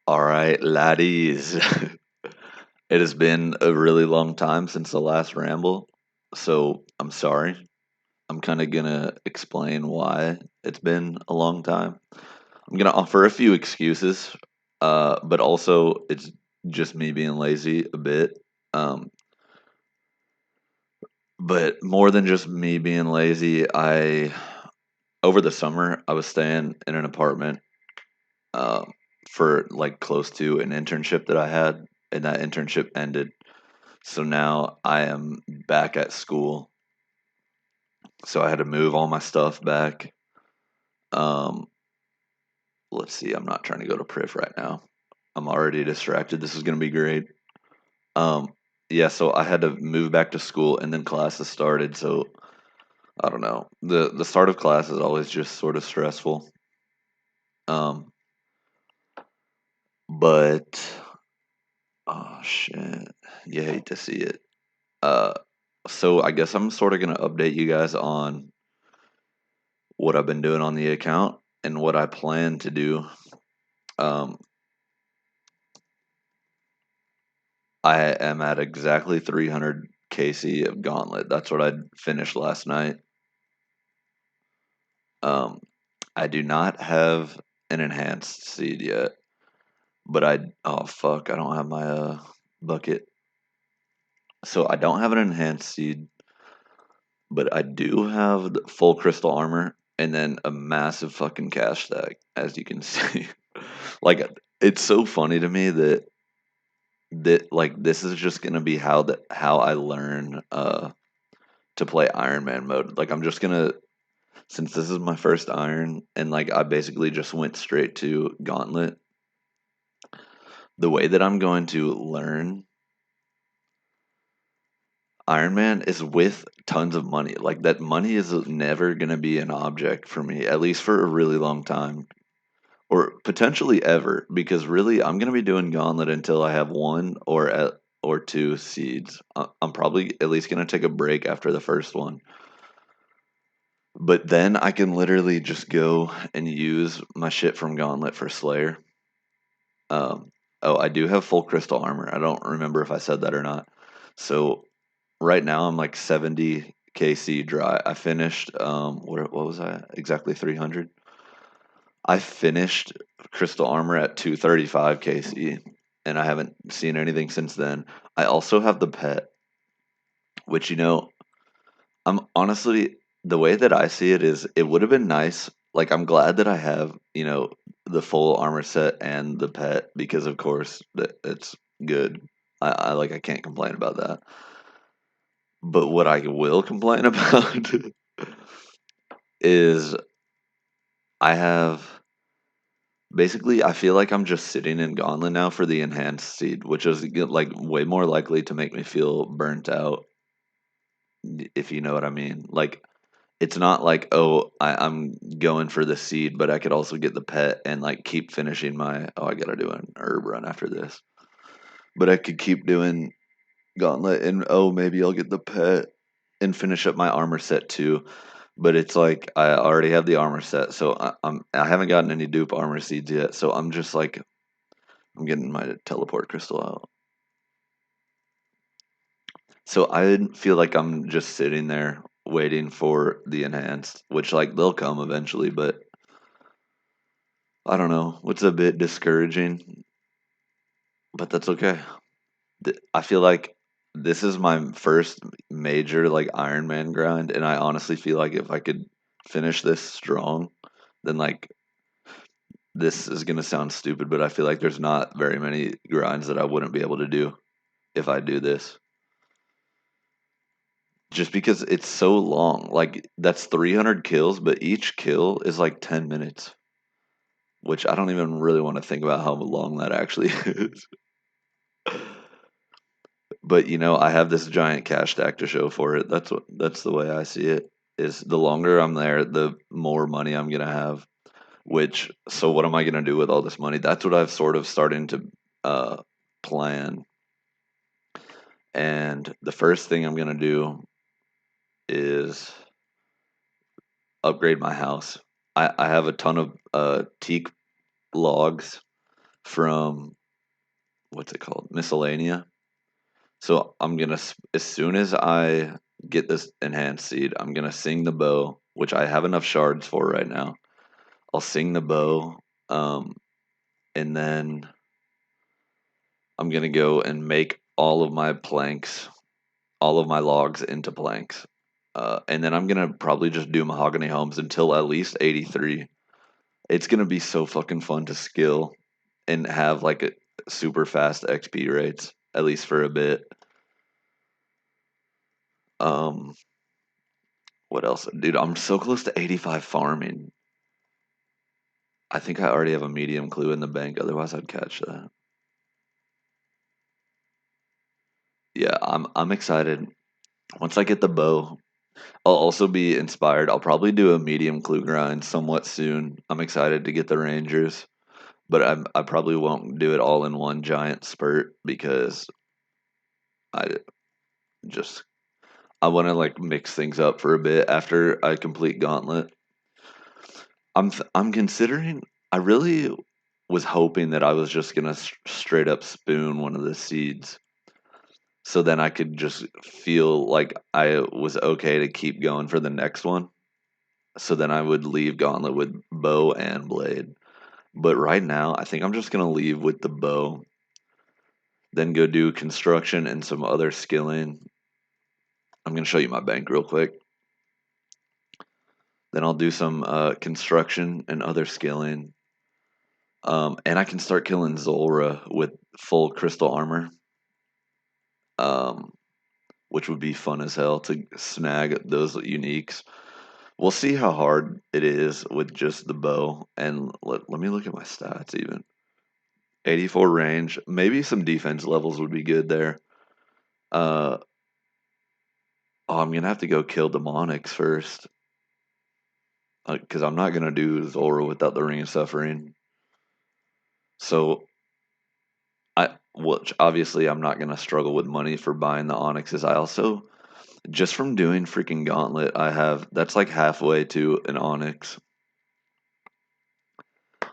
All right, laddies. It has been a really long time since the last ramble, so I'm sorry. I'm kind of gonna explain why it's been a long time. I'm gonna offer a few excuses, but also it's just me being lazy a bit. Um, but more than just me being lazy, I over the summer I was staying in an apartment uh, for like close to an internship that I had, and that internship ended. So now I am back at school. So I had to move all my stuff back. Um, let's see. I'm not trying to go to Priv right now. I'm already distracted. This is gonna be great. Um, yeah. So I had to move back to school, and then classes started. So I don't know. The start of class is always just sort of stressful. Um, but oh shit, you hate to see it. Uh, so I guess I'm sort of gonna update you guys on what I've been doing on the account and what I plan to do. Um, I am at exactly 300 KC of Gauntlet. That's what I finished last night. Um, I do not have an enhanced seed yet, but oh fuck, I don't have my bucket. So I don't have an enhanced seed, but I do have the full crystal armor and then a massive fucking cash stack, as you can see. Like it's so funny to me that like this is just gonna be how I learn to play Iron Man mode. Like I'm just gonna since this is my first Iron and like I basically just went straight to Gauntlet. The way that I'm going to learn Iron Man is with tons of money. Like that money is never gonna be an object for me, at least for a really long time. Or potentially ever, because really I'm gonna be doing Gauntlet until I have or two seeds. I'm probably at least gonna take a break after the first one, but then I can literally just go and use my shit from Gauntlet for Slayer. Um, oh, I do have full crystal armor. I don't remember if I said that or not. So right now I'm like 70 KC dry. I finished what was I exactly 300? I finished Crystal Armor at 235 KC, and I haven't seen anything since then. I also have the pet, which I'm honestly the way that I see it is it would have been nice. Like I'm glad that I have the full armor set and the pet because of course that it's good. I can't complain about that. But what I will complain about is I have basically, I feel like I'm just sitting in Gauntlet now for the enhanced seed, which is like way more likely to make me feel burnt out, if you know what I mean. Like, it's not like, oh, I'm going for the seed, but I could also get the pet and like keep finishing oh, I gotta do an herb run after this. But I could keep doing Gauntlet and oh, maybe I'll get the pet and finish up my armor set too. But it's like I already have the armor set, so I haven't gotten any dupe armor seeds yet. So I'm just like I'm getting my teleport crystal out. So I feel like I'm just sitting there waiting for the enhanced, which like they'll come eventually, but I don't know. What's a bit discouraging, but that's okay. I feel like this is my first major like Iron Man grind, and I honestly feel like if I could finish this strong, then like this is gonna sound stupid, but I feel like there's not very many grinds that I wouldn't be able to do if I do this. Just because it's so long. Like that's 300 kills, but each kill is like 10 minutes, which I don't even really want to think about how long that actually is. But I have this giant cash stack to show for it. That's the way I see it. Is the longer I'm there, the more money I'm gonna have. Which so what am I gonna do with all this money? That's what I've sort of starting to uh, plan. And the first thing I'm gonna do is upgrade my house. I have a ton of teak logs from what's it called? Miscellanea. So I'm gonna as soon as I get this enhanced seed, I'm gonna sing the bow, which I have enough shards for right now. I'll sing the bow, um, and then I'm gonna go and make all of my planks, all of my logs into planks. And then I'm gonna probably just do mahogany homes until at least 83. It's gonna be so fucking fun to skill and have like a super fast XP rates, at least for a bit. Um, what else? Dude, I'm so close to 85 farming. I think I already have a medium clue in the bank, otherwise I'd catch that. Yeah, I'm excited. Once I get the bow, I'll also be inspired. I'll probably do a medium clue grind somewhat soon. I'm excited to get the Rangers, but I probably won't do it all in one giant spurt because I just I want to like mix things up for a bit after I complete Gauntlet. I'm considering. I really was hoping that I was just gonna straight up spoon one of the seeds, so then I could just feel like I was okay to keep going for the next one. So then I would leave Gauntlet with bow and blade. But right now, I think I'm just gonna leave with the bow, then go do construction and some other skilling. I'm gonna show you my bank real quick. Then I'll do some construction and other skilling. And I can start killing Zulra with full crystal armor, um, which would be fun as hell to snag those uniques. We'll see how hard it is with just the bow. And let me look at my stats even. 84 range. Maybe some defense levels would be good there. Uh, oh, I'm going to have to go kill Demonics first. Because I'm not going to do Zulra without the Ring of Suffering. So which obviously I'm not gonna struggle with money for buying the onyxes. I also just from doing freaking Gauntlet, I have that's like halfway to an onyx.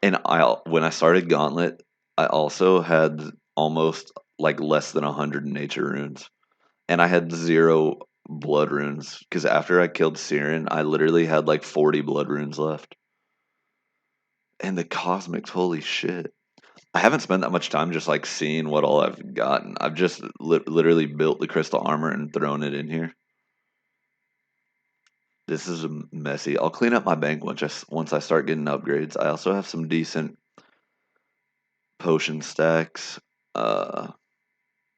And I when I started Gauntlet, I also had almost like less than 100 nature runes, and I had zero blood runes because after I killed Siren, I literally had like 40 blood runes left. And the cosmics, holy shit! I haven't spent that much time just like seeing what all I've gotten. I've just literally built the crystal armor and thrown it in here. This is messy. I'll clean up my bank once I start getting upgrades. I also have some decent potion stacks, uh,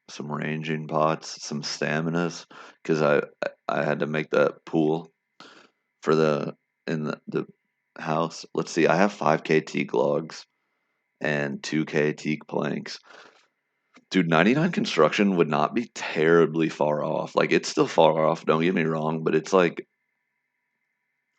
some ranging pots, some staminas, because I had to make that pool for the house. Let's see. I have 5k teak logs and 2k teak planks. Dude, 99 construction would not be terribly far off. Like, it's still far off, don't get me wrong, but it's like,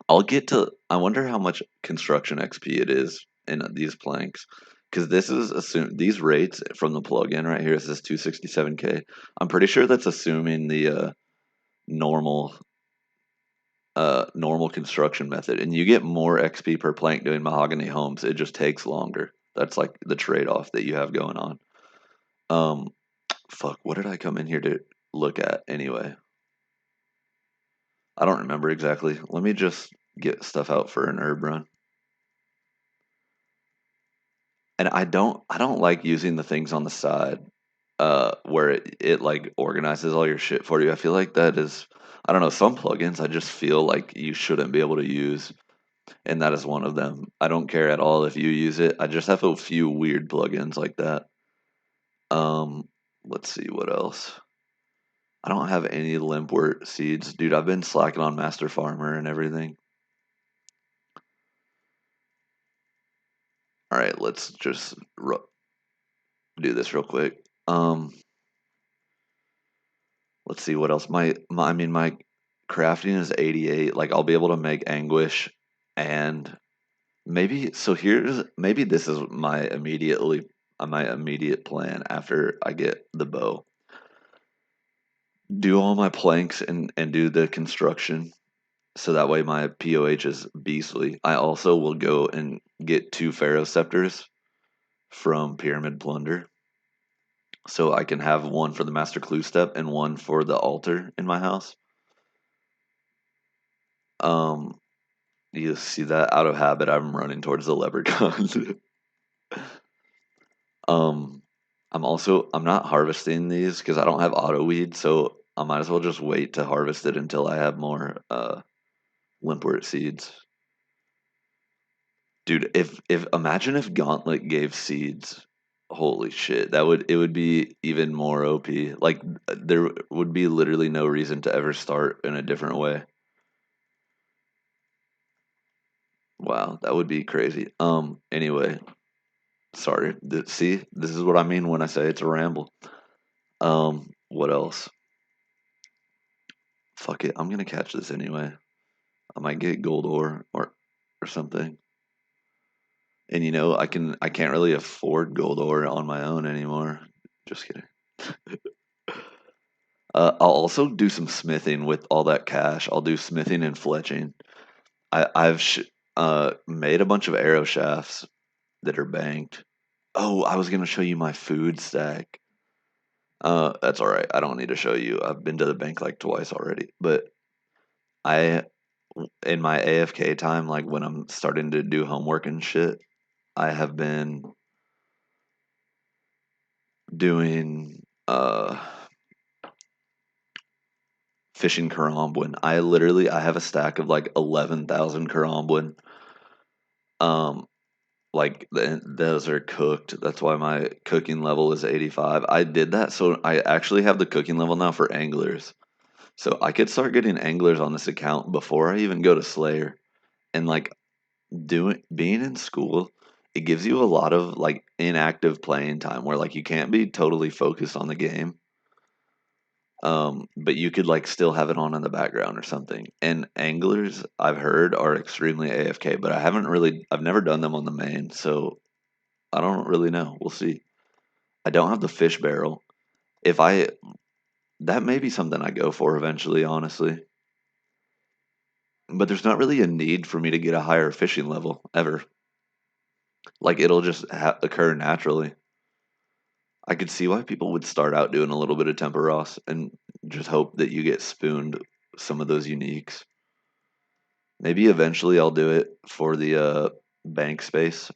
I wonder how much construction XP it is in these planks. Because these rates from the plugin right here, it says 267k. I'm pretty sure that's assuming the normal normal construction method. And you get more XP per plank doing mahogany homes. It just takes longer. That's like the trade off that you have going on. Um, Fuck, what did I come in here to look at anyway? I don't remember exactly. Let me just get stuff out for an herb run. And I don't like using the things on the side where it like organizes all your shit for you. I feel like that is I don't know, some plugins I just feel like you shouldn't be able to use, and that is one of them. I don't care at all if you use it. I just have a few weird plugins like that. Um let's see what else. I don't have any limpwort seeds, dude. I've been slacking on Master Farmer and everything. All right, let's just do this real quick. Let's see what else. My crafting is 88. Like I'll be able to make anguish and maybe this is my immediate plan after I get the bow. Do all my planks and do the construction so that way my POH is beastly. I also will go and get 2 Pharaoh scepters from Pyramid Plunder. So I can have one for the Master Clue step and one for the altar in my house. Um, you see that out of habit, I'm running towards the leprechaun. um, I'm not harvesting these because I don't have auto weed, so I might as well just wait to harvest it until I have more limpwort seeds. Dude, if imagine if Gauntlet gave seeds. Holy shit, it would be even more OP. Like there would be literally no reason to ever start in a different way. Wow, that would be crazy. Anyway, sorry. See, this is what I mean when I say it's a ramble. What else? Fuck it, I'm gonna catch this anyway. I might get gold ore or something. And I can't really afford gold ore on my own anymore. Just kidding. I'll also do some smithing with all that cash. I'll do smithing and fletching. I've made a bunch of arrow shafts that are banked. Oh, I was gonna show you my food stack. That's all right. I don't need to show you. I've been to the bank like twice already. But I, in my AFK time, like when I'm starting to do homework and shit, I have been doing fishing Karambwin. I have a stack of like 11,000 Karambwin. Um, those are cooked. That's why my cooking level is 85. I did that so I actually have the cooking level now for anglers. So I could start getting anglers on this account before I even go to Slayer. And like doing being in school, it gives you a lot of like inactive playing time where like you can't be totally focused on the game. But you could like still have it on in the background or something. And anglers I've heard are extremely AFK, but I've never done them on the main, so I don't really know. We'll see. I don't have the fish barrel. If I That may be something I go for eventually, honestly. But there's not really a need for me to get a higher fishing level ever. Like it'll just occur naturally. I could see why people would start out doing a little bit of Temperos and just hope that you get spooned some of those uniques. Maybe eventually I'll do it for the bank space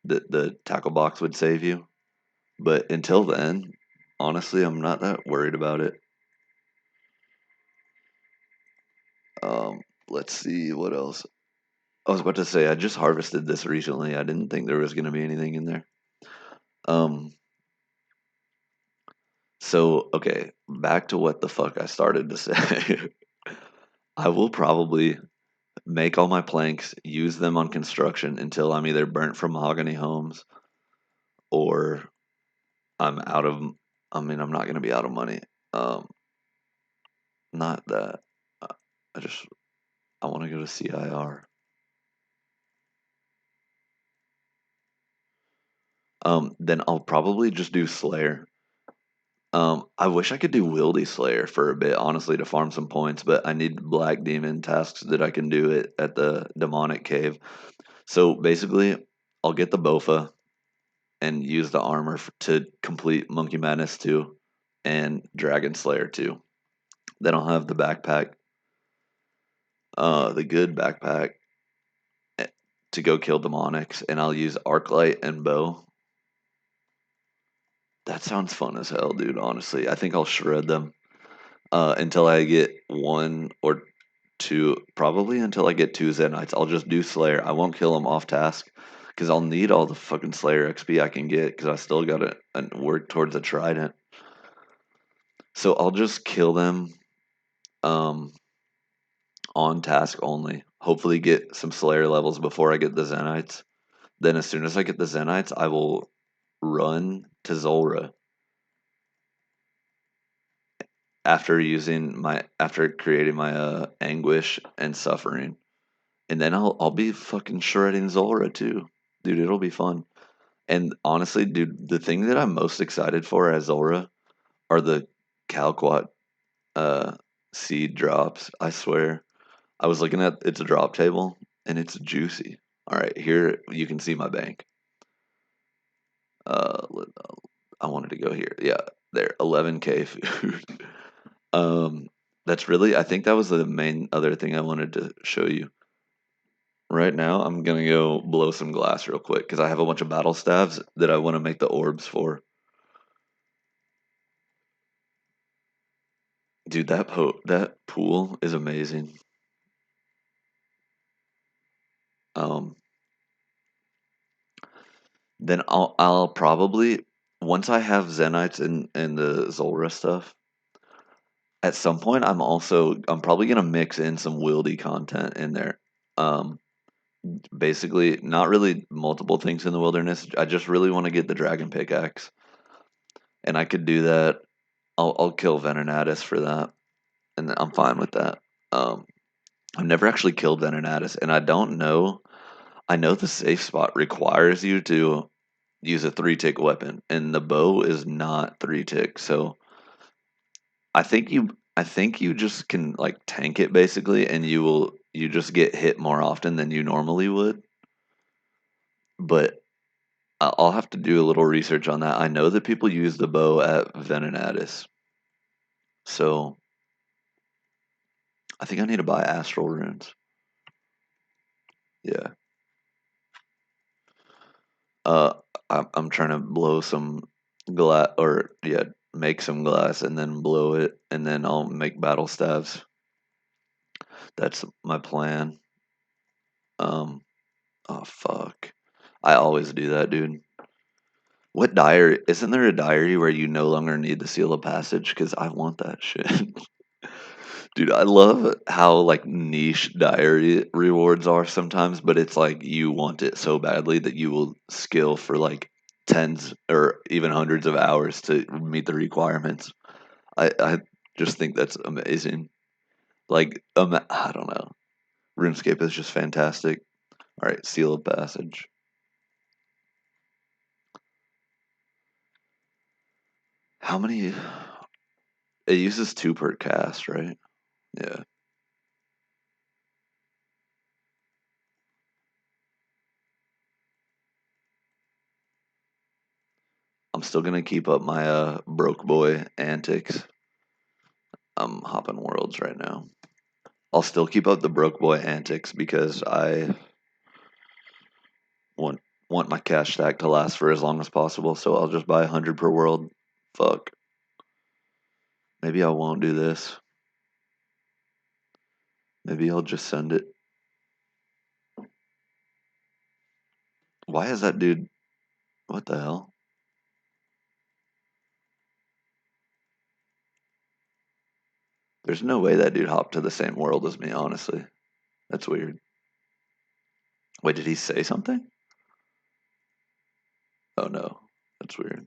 that the tackle box would save you. But until then, honestly, I'm not that worried about it. Um, let's see what else. I was about to say I just harvested this recently. I didn't think there was going to be anything in there. Um, so okay, back to what the fuck I started to say. I will probably make all my planks, use them on construction until I'm either burnt from mahogany homes or I'm out of. I mean, I'm not going to be out of money. Um, Not that. uh, I just I want to go to CIR. Then I'll probably just do Slayer. I wish I could do Wildy Slayer for a bit, honestly, to farm some points, but I need Black Demon tasks that I can do it at the Demonic Cave. So basically, I'll get the Bofa and use the armor to complete Monkey Madness 2 and Dragon Slayer 2. Then I'll have the backpack, the good backpack, eh, to go kill demonics, and I'll use Arclight and Bow. That sounds fun as hell, dude. Honestly, I think I'll shred them until I get one or two. Probably until I get two Zenites. I'll just do Slayer. I won't kill them off task because I'll need all the fucking Slayer XP I can get because I still got to work towards a trident. So I'll just kill them um, on task only. Hopefully, get some Slayer levels before I get the Zenites. Then, as soon as I get the Zenites, I will run to Zulrah after creating my anguish and suffering, and then I'll be fucking shredding Zulrah too, dude. It'll be fun. And honestly, dude, the thing that I'm most excited for as Zulrah are the Calquat uh, seed drops. I swear, I was looking at its drop table and it's juicy. All right, here you can see my bank. I wanted to go here. Yeah, there, 11K food. um, that's really. I think that was the main other thing I wanted to show you. Right now, I'm gonna go blow some glass real quick because I have a bunch of battle staves that I want to make the orbs for. Dude, that pool is amazing. Um, then I'll probably once I have Zenites and the Zulra stuff. At some point, I'm probably gonna mix in some wildy content in there. Um, Basically, not really multiple things in the wilderness. I just really want to get the dragon pickaxe, and I could do that. I'll kill Venenatus for that, and I'm fine with that. Um, I've never actually killed Venenatus, and I don't know. I know the safe spot requires you to use a 3-tick weapon, and the bow is not 3-tick. So I think you just can like tank it basically, and you just get hit more often than you normally would. But I'll have to do a little research on that. I know that people use the bow at Venenatis, so I think I need to buy astral runes. Yeah. Uh, I'm trying to blow some glass, or yeah, make some glass and then blow it, and then I'll make battle staves. That's my plan. Um, oh fuck, I always do that, dude. What diary? Isn't there a diary where you no longer need the seal of passage? Because I want that shit. Dude, I love how like niche diary rewards are sometimes, but it's like you want it so badly that you will skill for like tens or even hundreds of hours to meet the requirements. I just think that's amazing. Like I don't know. RuneScape is just fantastic. All right, seal of passage. How many? It uses 2 per cast, right? Yeah. I'm still gonna keep up my broke boy antics. I'm hopping worlds right now. I'll still keep up the broke boy antics because I want want my cash stack to last for as long as possible. So I'll just buy 100 per world. Fuck. Maybe I won't do this. Maybe I'll just send it. Why is that dude? What the hell? There's no way that dude hopped to the same world as me. Honestly, that's weird. Wait, did he say something? Oh no, that's weird.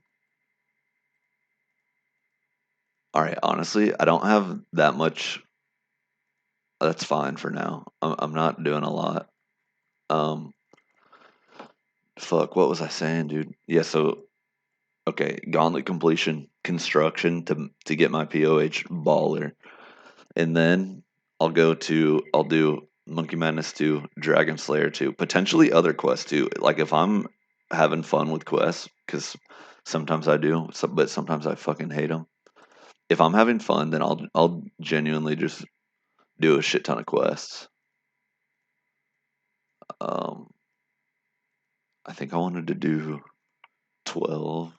All right, honestly, I don't have that much. That's fine for now. I'm not doing a lot. Um, Fuck. What was I saying, dude? Yeah. So okay, gauntlet completion, construction to get my POH baller, and then I'll do Monkey Madness 2, Dragon Slayer 2, potentially other quests too. Like if I'm having fun with quests, because sometimes I do, but sometimes I fucking hate them. If I'm having fun, then I'll genuinely just do a shit ton of quests. Um, I think I wanted to do 12,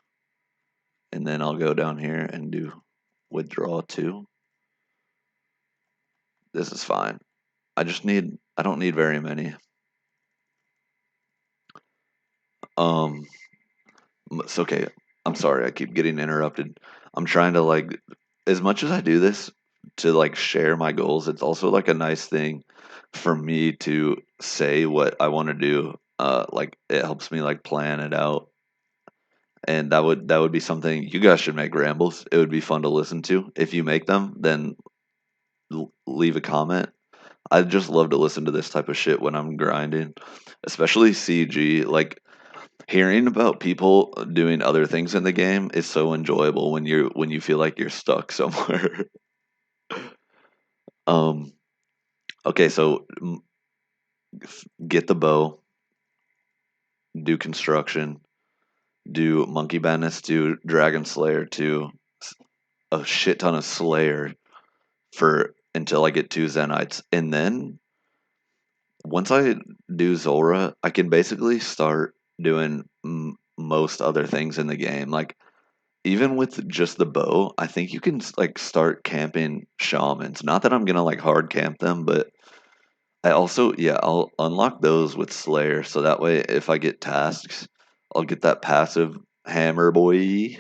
and then I'll go down here and do withdraw 2. This is fine. I don't need very many. Um, it's okay. I'm sorry. I keep getting interrupted. I'm trying to like, as much as I do this to like share my goals, it's also like a nice thing for me to say what I want to do. Like it helps me like plan it out, and that would be something you guys should make rambles. It would be fun to listen to. If you make them, then leave a comment. I just love to listen to this type of shit when I'm grinding, especially CG. Like hearing about people doing other things in the game is so enjoyable when you feel like you're stuck somewhere. um okay, so get the bow, do construction, do Monkey Madness, do Dragon Slayer, to a shit ton of Slayer for until I get 2 Zenites, and then once I do Zora, I can basically start doing most other things in the game. Like even with just the bow, I think you can like start camping shamans. Not that I'm gonna like hard camp them, but I also, yeah, I'll unlock those with Slayer, so that way if I get tasks, I'll get that passive hammer boy.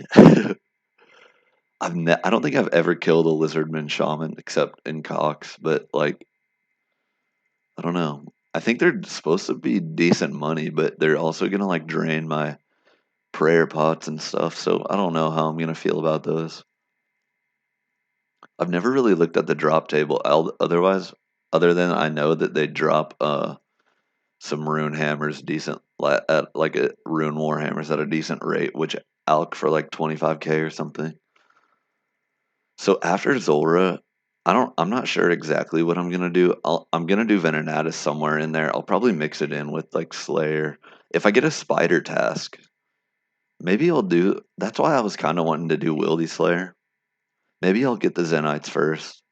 I don't think I've ever killed a lizardman shaman except in Cox, but like I don't know. I think they're supposed to be decent money, but they're also gonna like drain my prayer pots and stuff. So I don't know how I'm gonna feel about those. I've never really looked at the drop table. Otherwise, other than I know that they drop some rune hammers decent at like a rune war hammers at a decent rate, which alk for like 25k or something. So after Zora, I'm not sure exactly what I'm gonna do. I'm gonna do Venenatis somewhere in there. I'll probably mix it in with like Slayer. If I get a spider task, maybe I'll do. That's why I was kind of wanting to do Wildy Slayer. Maybe I'll get the Zenites first.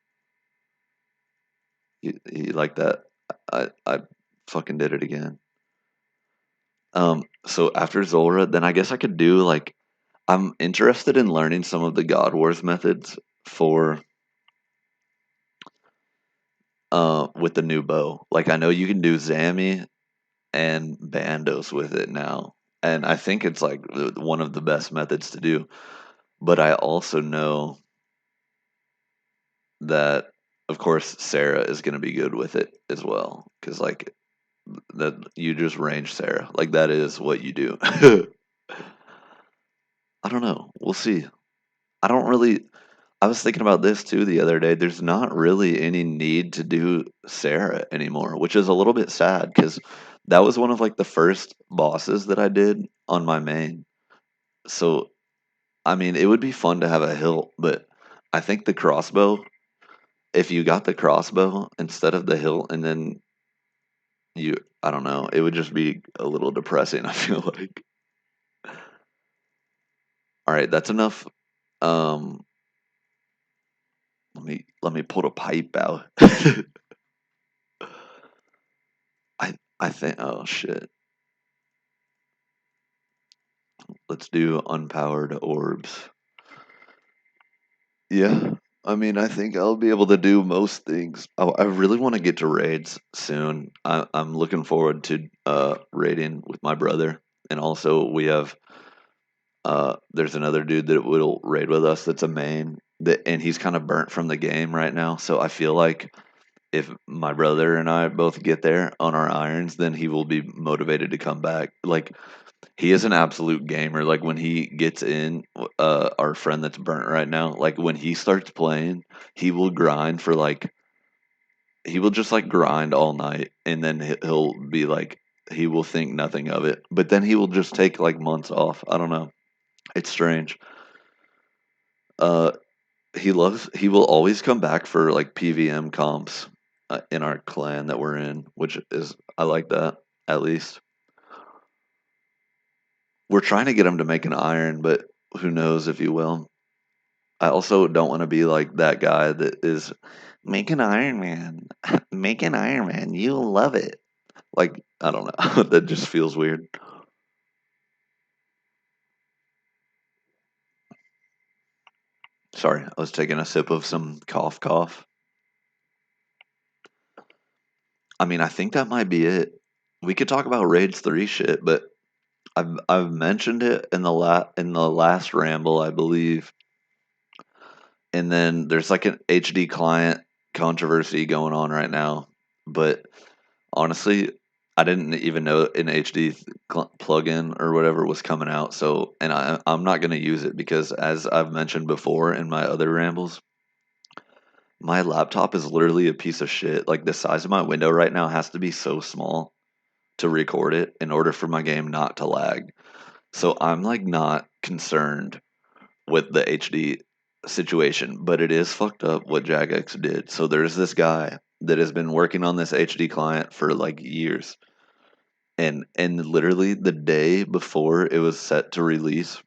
You like that? I fucking did it again. So after Zora, then I guess I could do like I'm interested in learning some of the God Wars methods for with the new bow. Like I know you can do Zami and Bandos with it now, and I think it's like one of the best methods to do. But I also know that, of course, Sarah is going to be good with it as well, because like that you just range Sarah, like that is what you do. I don't know. We'll see. I don't really. I was thinking about this too the other day. There's not really any need to do Sarah anymore, which is a little bit sad because that was one of like the first bosses that I did on my main. So, I mean, it would be fun to have a hilt, but I think the crossbow, if you got the crossbow instead of the hilt, and then I don't know, it would just be a little depressing, I feel like. All right, that's enough. Um, let me pull a pipe out. I think. Oh shit. Let's do unpowered orbs. Yeah. I mean, I think I'll be able to do most things. I really want to get to raids soon. I'm looking forward to raiding with my brother, and also we have there's another dude that will raid with us that's a main and he's kind of burnt from the game right now. So I feel like if my brother and I both get there on our irons, then he will be motivated to come back. Like he is an absolute gamer. Like when he gets in, our friend that's burnt right now, like when he starts playing, he will grind for like he will just like grind all night, and then he'll be like he will think nothing of it, but then he will just take like months off. I don't know. It's strange. Uh, he will always come back for like PVM comps in our clan that we're in, which is I like that at least. We're trying to get him to make an iron, but who knows if he will. I also don't want to be like that guy that is make an Iron Man, make an Iron Man. You'll love it. Like I don't know. That just feels weird. Sorry, I was taking a sip of some cough cough. I mean, I think that might be it. We could talk about Raids 3 shit, but I've mentioned it in in the last ramble, I believe. And then there's like an HD client controversy going on right now, but honestly, I didn't even know an HD plugin or whatever was coming out. So, and I'm not going to use it because, as I've mentioned before in my other rambles, my laptop is literally a piece of shit. Like the size of my window right now has to be so small to record it in order for my game not to lag. So I'm like not concerned with the HD situation, but it is fucked up what Jagex did. So there's this guy that has been working on this HD client for like years, And literally the day before it was set to release,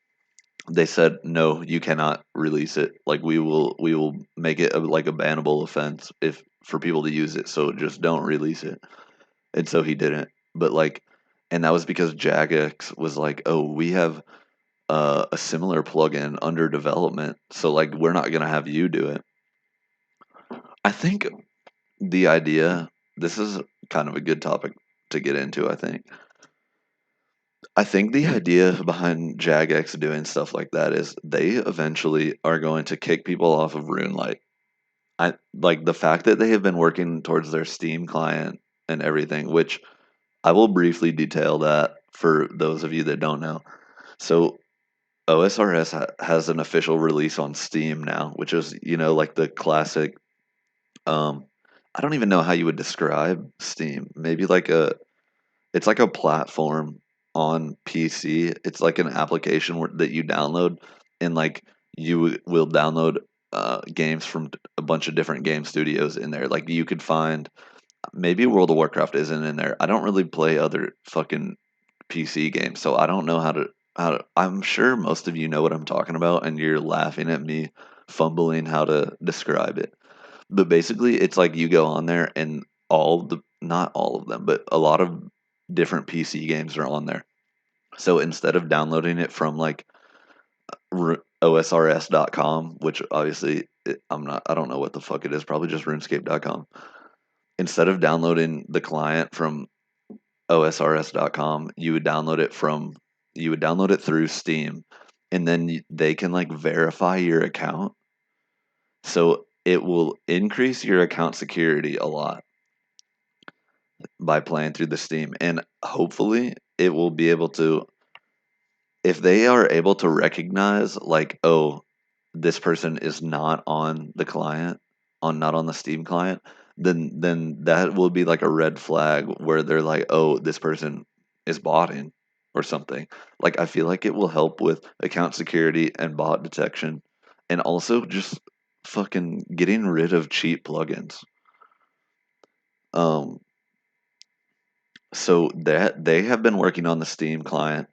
they said no, you cannot release it. Like we will make it like a bannable offense if for people to use it. So just don't release it. And so he didn't. But like, and that was because Jagex was like, oh, we have a similar plugin under development, so like we're not gonna have you do it. I think the idea. This is kind of a good topic to get into. I think the idea behind Jagex doing stuff like that is they eventually are going to kick people off of RuneLight. I like the fact that they have been working towards their Steam client and everything, which I will briefly detail that for those of you that don't know. So OSRS has an official release on Steam now, which is, like the classic. Um, I don't even know how you would describe Steam. Maybe it's like a platform on PC. It's like an application that you download, and like will download games from a bunch of different game studios in there. Like you could find maybe World of Warcraft isn't in there. I don't really play other fucking PC games, so I don't know how to. I'm sure most of you know what I'm talking about, and you're laughing at me fumbling how to describe it. But basically, it's like you go on there and not all of them, but a lot of different PC games are on there. So instead of downloading it from like osrs.com, which obviously I don't know what the fuck it is, probably just runescape.com. Instead of downloading the client from osrs.com, you would download it through Steam, and then they can like verify your account, so it will increase your account security a lot by playing through the Steam. And hopefully it will be able to, if they are able to recognize like, oh, this person is not on the client, on not on the Steam client, then that will be like a red flag where they're like, oh, this person is botting or something. Like I feel like it will help with account security and bot detection, and also just fucking getting rid of cheap plugins. Um, so that they have been working on the Steam client.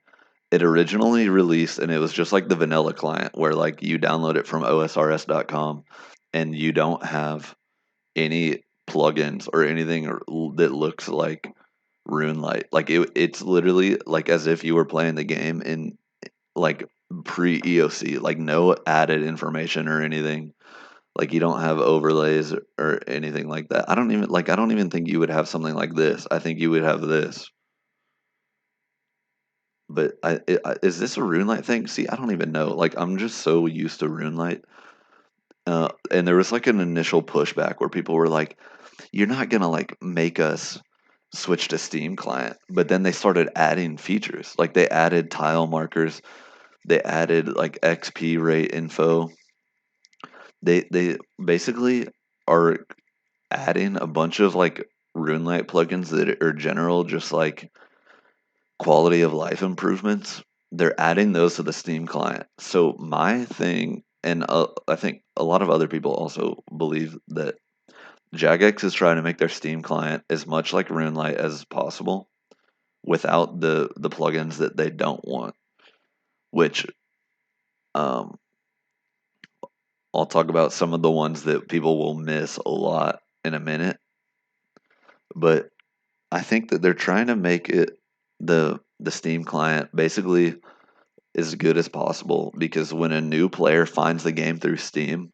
It originally released and it was just like the vanilla client where like you download it from osrs.com and you don't have any plugins or anything that looks like RuneLight. Like it's literally like as if you were playing the game in like pre EOC, like no added information or anything. Like you don't have overlays or anything like that. I don't even think you would have something like this. I think you would have this. But is this a RuneLight thing? See, I don't even know. Like, I'm just so used to RuneLight. And there was like an initial pushback where people were like, "You're not gonna like make us switch to Steam client." But then they started adding features. Like they added tile markers. They added like XP rate info. They basically are adding a bunch of like RuneLight plugins that are general, just like quality of life improvements. They're adding those to the Steam client. So my thing, and I think a lot of other people also believe that Jagex is trying to make their Steam client as much like RuneLight as possible without the plugins that they don't want. Which um, I'll talk about some of the ones that people will miss a lot in a minute. But I think that they're trying to make it the Steam client basically as good as possible, because when a new player finds the game through Steam,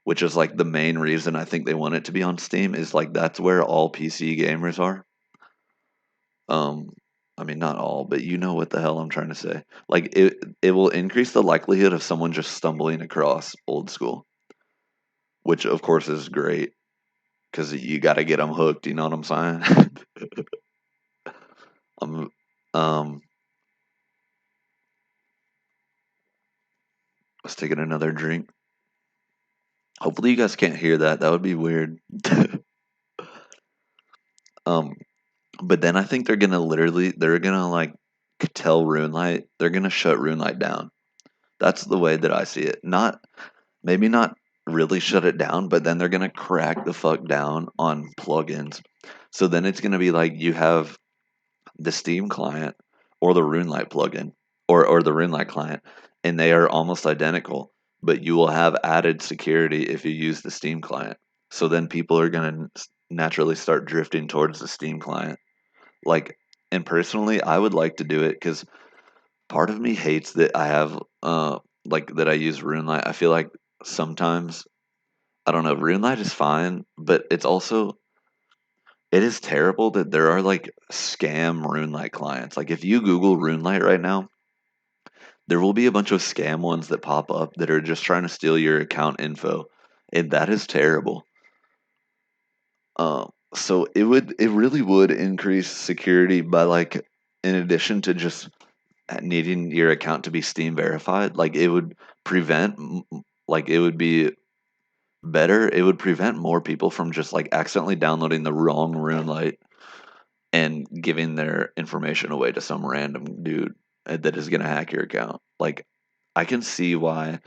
which is like the main reason I think they want it to be on Steam, is like that's where all PC gamers are. Um, I mean not all, but you know what the hell I'm trying to say. Like it will increase the likelihood of someone just stumbling across old school, which of course is great because you got to get them hooked. You know what I'm saying? um, um, let's take another drink. Hopefully you guys can't hear that. That would be weird. um, but then I think they're gonna like tell RuneLight, they're gonna shut RuneLight down. That's the way that I see it. Maybe not really shut it down, but then they're gonna crack the fuck down on plugins. So then it's gonna be like you have the Steam client or the RuneLite plugin or the RuneLite client, and they are almost identical, but you will have added security if you use the Steam client. So then people are going to naturally start drifting towards the Steam client. Like, and personally, I would like to do it because part of me hates that I have, like, that I use RuneLite. I feel like sometimes, I don't know, RuneLite is fine, but it's also, it is terrible that there are like scam RuneLite clients. Like, if you Google RuneLite right now, there will be a bunch of scam ones that pop up that are just trying to steal your account info, and that is terrible. So it really would increase security by, like, in addition to just needing your account to be Steam verified, like it would prevent, like it would be better. It would prevent more people from just like accidentally downloading the wrong RuneLite and giving their information away to some random dude that is gonna hack your account. Like, I can see why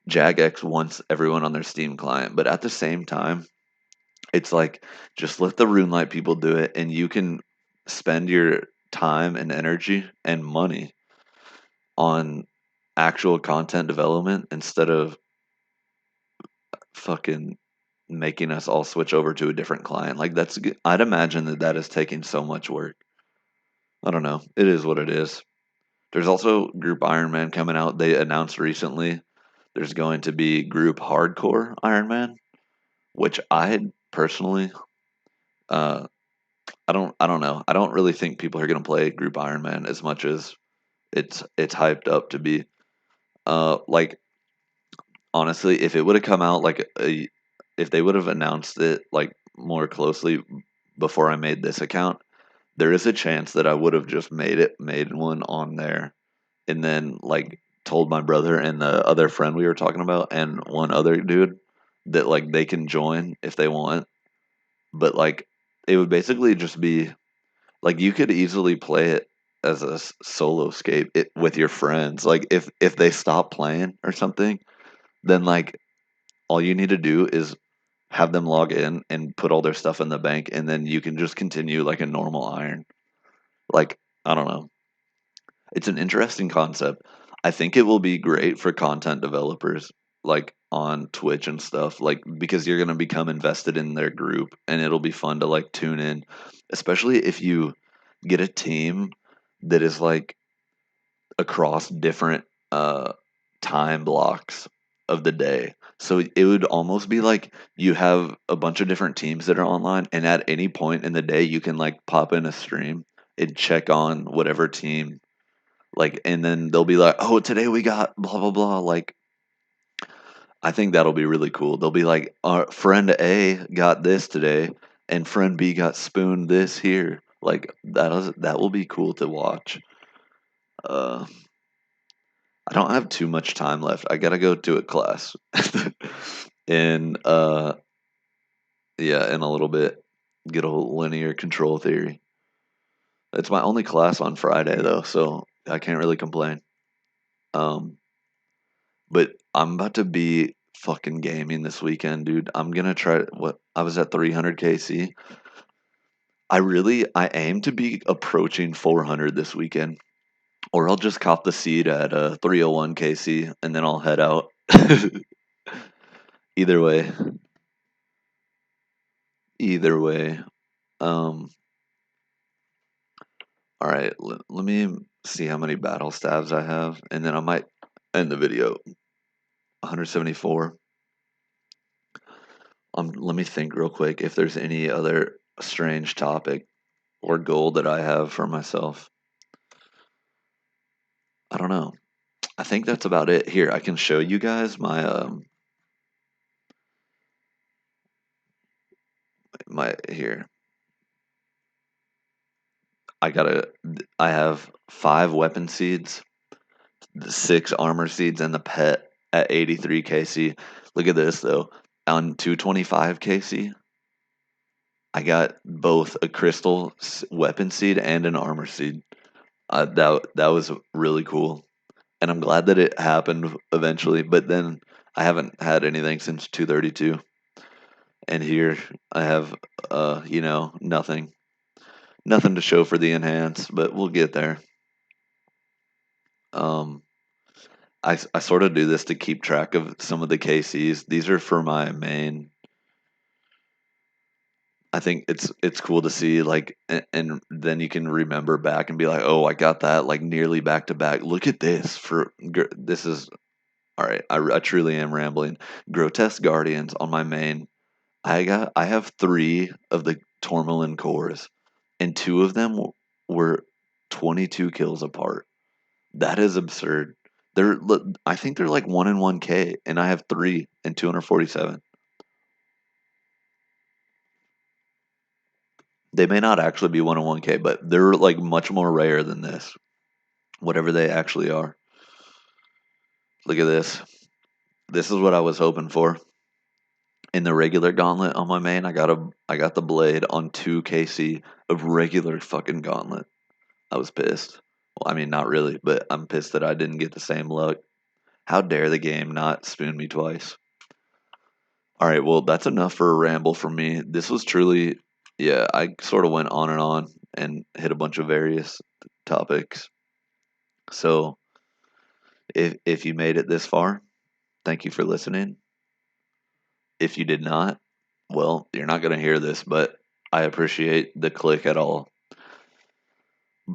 Jagex wants everyone on their Steam client, but at the same time, it's like, just let the RuneLite people do it, and you can spend your time and energy and money on actual content development instead of fucking making us all switch over to a different client. Like, I'd imagine that that is taking so much work. I don't know. It is what it is. There's also Group Iron Man coming out. They announced recently there's going to be Group Hardcore Iron Man, which I personally, uh, I don't know. I don't really think people are going to play Group Iron Man as much as it's hyped up to be. Like, honestly, if it would have come out like if they would have announced it like more closely before I made this account, there is a chance that I would have just made one on there, and then like told my brother and the other friend we were talking about and one other dude that like they can join if they want, but like it would basically just be like you could easily play it as a solo scape with your friends. Like, if they stop playing or something, then like all you need to do is have them log in and put all their stuff in the bank, and then you can just continue like a normal iron. Like, I don't know. It's an interesting concept. I think it will be great for content developers, like on Twitch and stuff, like because you're gonna become invested in their group, and it'll be fun to like tune in, especially if you get a team that is like across different time blocks of the day. So it would almost be like you have a bunch of different teams that are online, and at any point in the day, you can like pop in a stream and check on whatever team. Like, and then they'll be like, "Oh, today we got blah blah blah." Like, I think that'll be really cool. They'll be like, "Our friend A got this today, and friend B got spooned this here." Like, that will be cool to watch. Uh, I don't have too much time left. I gotta go to a class. in yeah, in a little bit. Get a linear control theory. It's my only class on Friday though, so I can't really complain. Um, but I'm about to be fucking gaming this weekend, dude. I'm gonna try what I was at 300 KC. I aim to be approaching 400 this weekend, or I'll just cop the seat at 301 KC and then I'll head out. Either way, either way. Um, all right, let me see how many battle stabs I have, and then I might end the video. 174. Let me think real quick if there's any other strange topic or goal that I have for myself. I don't know. I think that's about it. Here, I can show you guys my here. I have 5 weapon seeds, 6 armor seeds, and the pet at 83 KC. Look at this though. On 225 KC, I got both a crystal weapon seed and an armor seed. That was really cool, and I'm glad that it happened eventually. But then I haven't had anything since 232, and here I have nothing. Nothing to show for the enhance, but we'll get there. Um, I sort of do this to keep track of some of the KCs. These are for my main. I think it's cool to see like, and then you can remember back and be like, oh, I got that like nearly back to back. Look at this this is all right. I truly am rambling. Grotesque Guardians on my main. I have three of the Tourmaline cores, and two of them were 22 kills apart. That is absurd. I think they're like 1 in 1K, and I have three and 247. They may not actually be 1 in 1K, but they're like much more rare than this, whatever they actually are. Look at this. This is what I was hoping for. In the regular gauntlet on my main, I got the blade on 2 KC of regular fucking gauntlet. I was pissed. Well, I mean, not really, but I'm pissed that I didn't get the same luck. How dare the game not spoon me twice? All right, well, that's enough for a ramble from me. This was truly, yeah, I sort of went on and hit a bunch of various topics. So if you made it this far, thank you for listening. If you did not, well, you're not going to hear this, but I appreciate the click at all.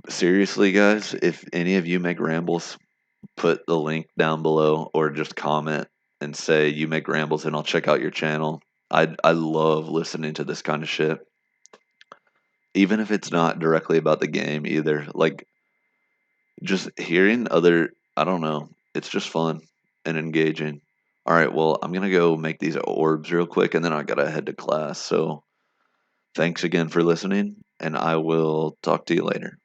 Seriously, guys, if any of you make rambles, put the link down below or just comment and say you make rambles and I'll check out your channel. I love listening to this kind of shit. Even if it's not directly about the game either. Like just hearing other I don't know, it's just fun and engaging. All right, well, I'm going to go make these orbs real quick and then I got to head to class. So, thanks again for listening and I will talk to you later.